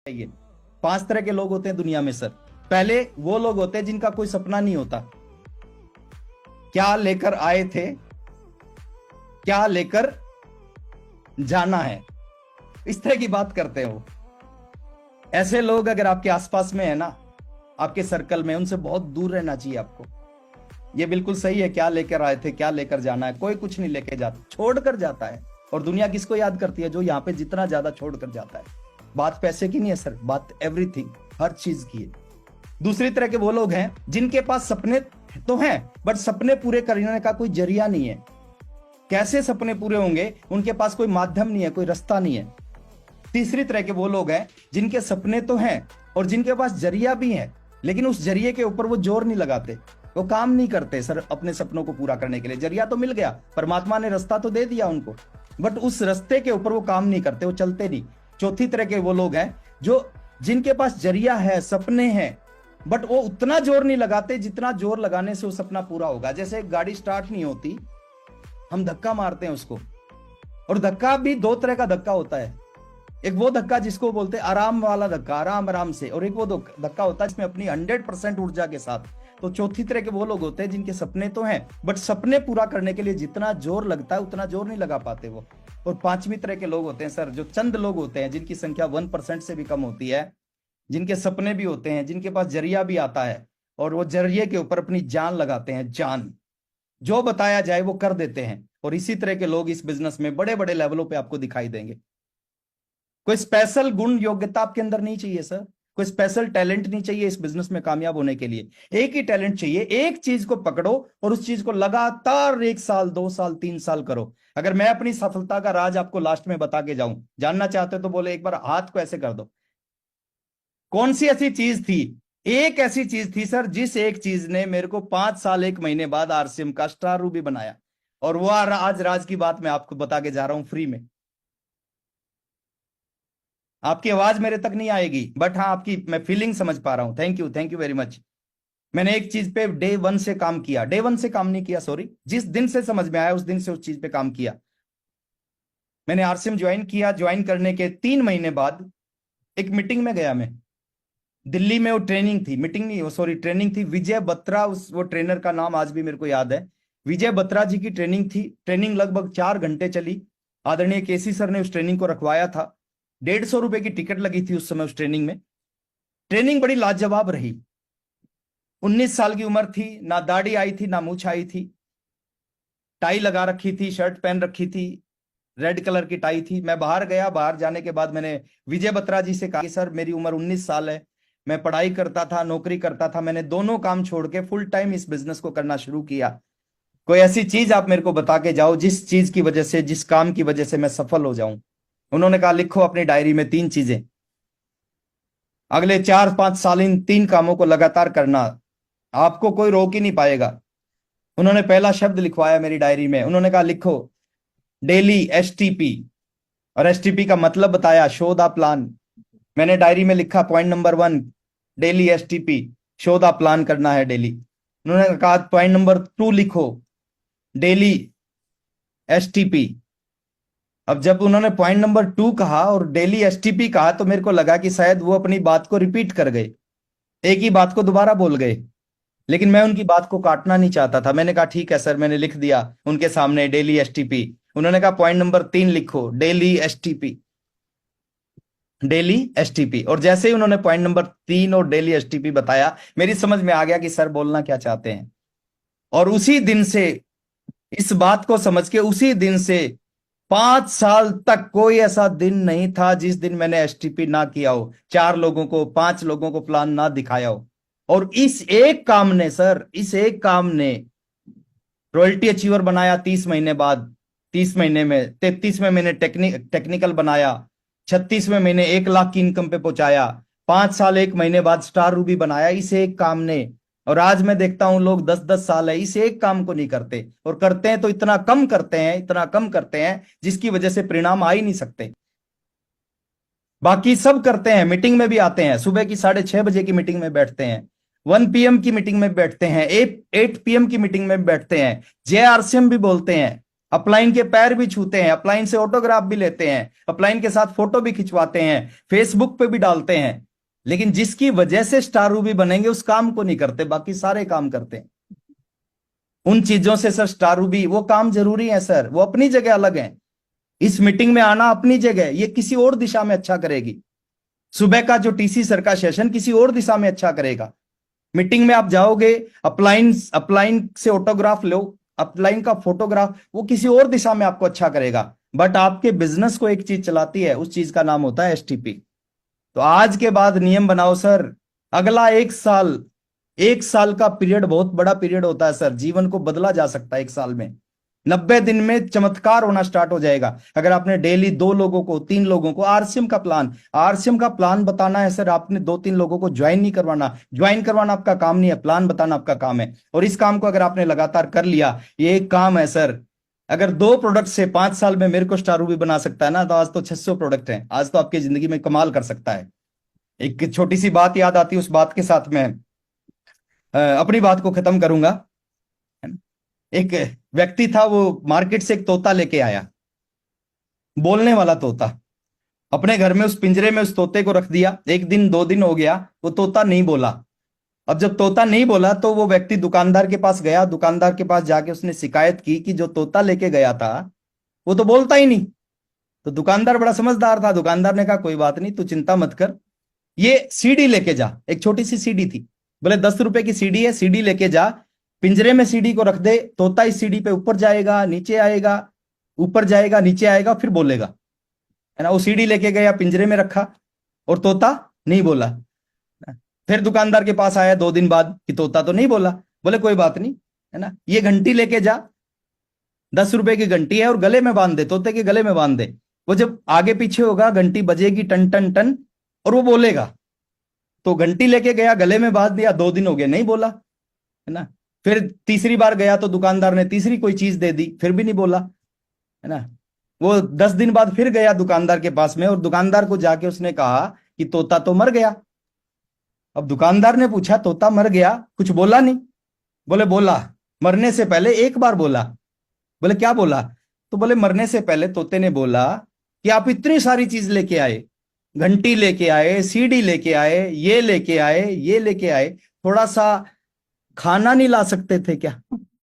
चाहिए। 5 तरह के लोग होते हैं दुनिया में सर। पहले वो लोग होते हैं जिनका कोई सपना नहीं होता। क्या लेकर आए थे, क्या लेकर जाना है, इस तरह की बात करते हैं वो। ऐसे लोग अगर आपके आसपास में है ना, आपके सर्कल में, उनसे बहुत दूर रहना चाहिए आपको। ये बिल्कुल सही है, क्या लेकर आए थे, क्या लेकर जाना है। कोई कुछ नहीं लेके जाता, छोड़कर जाता है। और दुनिया किसको याद करती है? जो यहाँ पे जितना ज्यादा छोड़कर जाता है। बात पैसे की नहीं है सर, बात एवरीथिंग, हर चीज की है। दूसरी तरह के वो लोग हैं जिनके पास सपने तो हैं, बट सपने पूरे करने का कोई जरिया नहीं है। कैसे सपने पूरे होंगे? उनके पास कोई माध्यम नहीं है, कोई रास्ता नहीं है। तीसरी तरह के वो लोग हैं जिनके सपने तो हैं और जिनके पास जरिया भी है, लेकिन उस जरिए के ऊपर वो जोर नहीं लगाते, वो काम नहीं करते सर अपने सपनों को पूरा करने के लिए। जरिया तो मिल गया, परमात्मा ने रास्ता तो दे दिया उनको, बट उस रास्ते के ऊपर वो काम नहीं करते, वो चलते नहीं। चौथी तरह के वो लोग हैं जो जिनके पास जरिया है, सपने हैं, बट वो उतना जोर नहीं लगाते जितना जोर लगाने से वो सपना पूरा होगा। जैसे गाड़ी स्टार्ट नहीं होती, हम धक्का मारते हैं उसको, और धक्का भी 2 तरह का धक्का होता है। एक वो धक्का जिसको बोलते हैं आराम वाला धक्का, आराम आराम से, और एक वो धक्का होता है जिसमें अपनी 100% ऊर्जा के साथ। तो चौथी तरह के वो लोग होते हैं जिनके सपने तो हैं, बट सपने पूरा करने के लिए जितना जोर लगता है उतना जोर नहीं लगा पाते वो। और पांचवी तरह के लोग होते हैं सर, जो चंद लोग होते हैं जिनकी संख्या 1% से भी कम होती है, जिनके सपने भी होते हैं, जिनके पास जरिया भी आता है, और वो जरिए के ऊपर अपनी जान लगाते हैं। जान, जो बताया जाए वो कर देते हैं। और इसी तरह के लोग इस बिजनेस में बड़े बड़े लेवलों पे आपको दिखाई देंगे। कोई स्पेशल गुण योग्यता आपके अंदर नहीं चाहिए सर, कोई स्पेशल टैलेंट नहीं चाहिए इस बिजनेस में कामयाब होने के लिए। एक ही टैलेंट चाहिए, एक चीज को पकड़ो और उस चीज को लगातार 1 साल 2 साल 3 साल करो। अगर मैं अपनी सफलता का राज आपको लास्ट में बता के जाऊं, जानना चाहते हो तो बोले एक बार हाथ को ऐसे कर दो। कौन सी ऐसी चीज थी? एक ऐसी चीज थी सर, जिस एक चीज ने मेरे को 5 साल 1 महीने बाद आरसीएम का स्टार रूबी बनाया। और वो आज राज की बात मैं आपको बता के जा रहा हूं फ्री में। आपकी आवाज मेरे तक नहीं आएगी, बट हाँ आपकी मैं फीलिंग समझ पा रहा हूं। Thank you very much. मैंने एक चीज पे डे 1 से काम किया, डे 1 से काम नहीं किया, सॉरी, जिस दिन से समझ में आया उस दिन से उस चीज पे काम किया। मैंने आरसीएम ज्वाइन किया, ज्वाइन करने के 3 महीने बाद एक मीटिंग में गया मैं। दिल्ली में वो ट्रेनिंग थी, मीटिंग नहीं, वो सॉरी ट्रेनिंग थी। विजय बत्रा, उस वो ट्रेनर का नाम आज भी मेरे को याद है। विजय बत्रा जी की ट्रेनिंग थी। ट्रेनिंग लगभग 4 घंटे चली। आदरणीय केसी सर ने उस ट्रेनिंग को रखवाया था। 150 रुपए की टिकट लगी थी उस समय उस ट्रेनिंग में। ट्रेनिंग बड़ी लाजवाब रही। 19 साल की उम्र थी, ना दाढ़ी आई थी ना मूछ आई थी, टाई लगा रखी थी, शर्ट पहन रखी थी, रेड कलर की टाई थी। मैं बाहर गया, बाहर जाने के बाद मैंने विजय बत्रा जी से कहा कि सर मेरी उम्र 19 साल है, मैं पढ़ाई करता था, नौकरी करता था, मैंने दोनों काम छोड़ के फुल टाइम इस बिजनेस को करना शुरू किया। कोई ऐसी चीज आप मेरे को बता के जाओ जिस चीज की वजह से, जिस काम की वजह से मैं सफल हो जाऊं। उन्होंने कहा लिखो अपनी डायरी में 3 चीजें, अगले 4-5 साल इन 3 कामों को लगातार करना, आपको कोई रोक ही नहीं पाएगा। उन्होंने पहला शब्द लिखवाया मेरी डायरी में, उन्होंने कहा लिखो डेली एसटीपी, और एसटीपी का मतलब बताया, शो द प्लान। मैंने डायरी में लिखा point number 1 daily STP, show the plan करना है डेली। उन्होंने कहा पॉइंट नंबर 2 लिखो डेली एसटीपी। अब जब उन्होंने पॉइंट नंबर 2 कहा और डेली एसटीपी कहा तो मेरे को लगा कि शायद वो अपनी बात को रिपीट कर गए, एक ही बात को दोबारा बोल गए। लेकिन मैं उनकी बात को काटना नहीं चाहता था। मैंने कहा ठीक है सर, मैंने लिख दिया उनके सामने डेली एसटीपी। उन्होंने कहा पॉइंट नंबर 3 लिखो डेली एसटीपी, डेली एसटीपी। और जैसे ही उन्होंने पॉइंट नंबर 3 और डेली एसटीपी बताया, मेरी समझ में आ गया कि सर बोलना क्या चाहते हैं। और उसी दिन से, इस बात को समझ के उसी दिन से 5 साल तक कोई ऐसा दिन नहीं था जिस दिन मैंने एसटीपी ना किया हो, 4 लोगों को 5 लोगों को प्लान ना दिखाया हो। और इस एक काम ने सर, इस एक काम ने रॉयल्टी अचीवर बनाया 30 महीने बाद, 30 महीने में, 33वें महीने टेक्निकल बनाया, 36वें महीने 1 लाख की इनकम पे पहुंचाया, 5 साल 1 महीने बाद स्टार रूबी बनाया इस एक काम ने। और आज मैं देखता हूं लोग 10-10 साल है इस एक काम को नहीं करते, और करते हैं तो इतना कम करते हैं, इतना कम करते हैं जिसकी वजह से परिणाम आ ही नहीं सकते। बाकी सब करते हैं, मीटिंग में भी आते हैं, सुबह की 6:30 बजे की मीटिंग में बैठते हैं, 1 PM की मीटिंग में बैठते हैं, 8 PM की मीटिंग में बैठते हैं, JRCM भी बोलते हैं, अपलाइन के पैर भी छूते हैं, अपलाइन से ऑटोग्राफ भी लेते हैं, अपलाइन के साथ फोटो भी खिंचवाते हैं, फेसबुक पे भी डालते हैं। लेकिन जिसकी वजह से स्टार रूबी बनेंगे उस काम को नहीं करते, बाकी सारे काम करते हैं। उन चीजों से सर स्टार रूबी, वो काम जरूरी है सर, वो अपनी जगह अलग है। इस मीटिंग में आना अपनी जगह, ये किसी और दिशा में अच्छा करेगी। सुबह का जो टीसी सर का सेशन किसी और दिशा में अच्छा करेगा। मीटिंग में आप जाओगे, अपलाइन अपलाइन से ऑटोग्राफ लो, अपलाइन का फोटोग्राफ, वो किसी और दिशा में आपको अच्छा करेगा। बट आपके बिजनेस को एक चीज चलाती है, उस चीज का नाम होता है एसटीपी। तो आज के बाद नियम बनाओ सर, अगला 1 साल, 1 साल का पीरियड बहुत बड़ा पीरियड होता है सर, जीवन को बदला जा सकता है 1 साल में। 90 दिन में चमत्कार होना स्टार्ट हो जाएगा। अगर आपने डेली 2 लोगों को, 3 लोगों को आरसीएम का प्लान बताना है सर, आपने 2-3 लोगों को ज्वाइन नहीं करवाना। ज्वाइन करवाना आपका काम नहीं है, प्लान बताना आपका काम है। और इस काम को अगर आपने लगातार कर लिया, ये एक काम है सर। अगर 2 प्रोडक्ट से 5 साल में मेरे को स्टार रूबी बना सकता है ना, तो आज तो 600 प्रोडक्ट हैं, आज तो आपकी जिंदगी में कमाल कर सकता है। एक छोटी सी बात याद आती है, उस बात के साथ मैं अपनी बात को खत्म करूंगा। एक व्यक्ति था, वो मार्केट से एक तोता लेके आया, बोलने वाला तोता। अपने घर में उस पिंजरे में उस तोते को रख दिया। 1 दिन 2 दिन हो गया, वो तोता नहीं बोला। अब जब तोता नहीं बोला तो वो व्यक्ति दुकानदार के पास गया। दुकानदार के पास जाके उसने शिकायत की कि जो तोता लेके गया था वो तो बोलता ही नहीं। तो दुकानदार बड़ा समझदार था, दुकानदार ने कहा कोई बात नहीं, तू चिंता मत कर, ये सीडी लेके जा। एक छोटी सी सीडी थी, बोले 10 रुपए की सीडी है, सीडी लेके जा, पिंजरे में सीडी को रख दे, तोता इस सीडी पे ऊपर जाएगा नीचे आएगा, ऊपर जाएगा नीचे आएगा, फिर बोलेगा, है ना। वो सीडी लेके गया, पिंजरे में रखा, और तोता नहीं बोला। फिर दुकानदार के पास आया 2 दिन बाद कि तोता तो नहीं बोला। बोले कोई बात नहीं, है ना, ये घंटी लेके जा, 10 रुपए की घंटी है, और गले में बांध दे, तोते के गले में बांध दे। वो जब आगे पीछे होगा घंटी बजेगी टन टन टन, और वो बोलेगा। तो घंटी लेके गया, गले में बांध दिया, 2 दिन हो गए नहीं बोला, है ना। फिर तीसरी बार गया तो दुकानदार ने तीसरी कोई चीज दे दी, फिर भी नहीं बोला, है ना। वो 10 दिन बाद फिर गया दुकानदार के पास में, और दुकानदार को जाके उसने कहा कि तोता तो मर गया। अब दुकानदार ने पूछा तोता मर गया, कुछ बोला नहीं? बोले बोला, मरने से पहले एक बार बोला। बोले क्या बोला? तो बोले मरने से पहले तोते ने बोला कि आप इतनी सारी चीज लेके आए, घंटी लेके आए, सीडी लेके आए, ये लेके आए, ये लेके आए, थोड़ा सा खाना नहीं ला सकते थे क्या?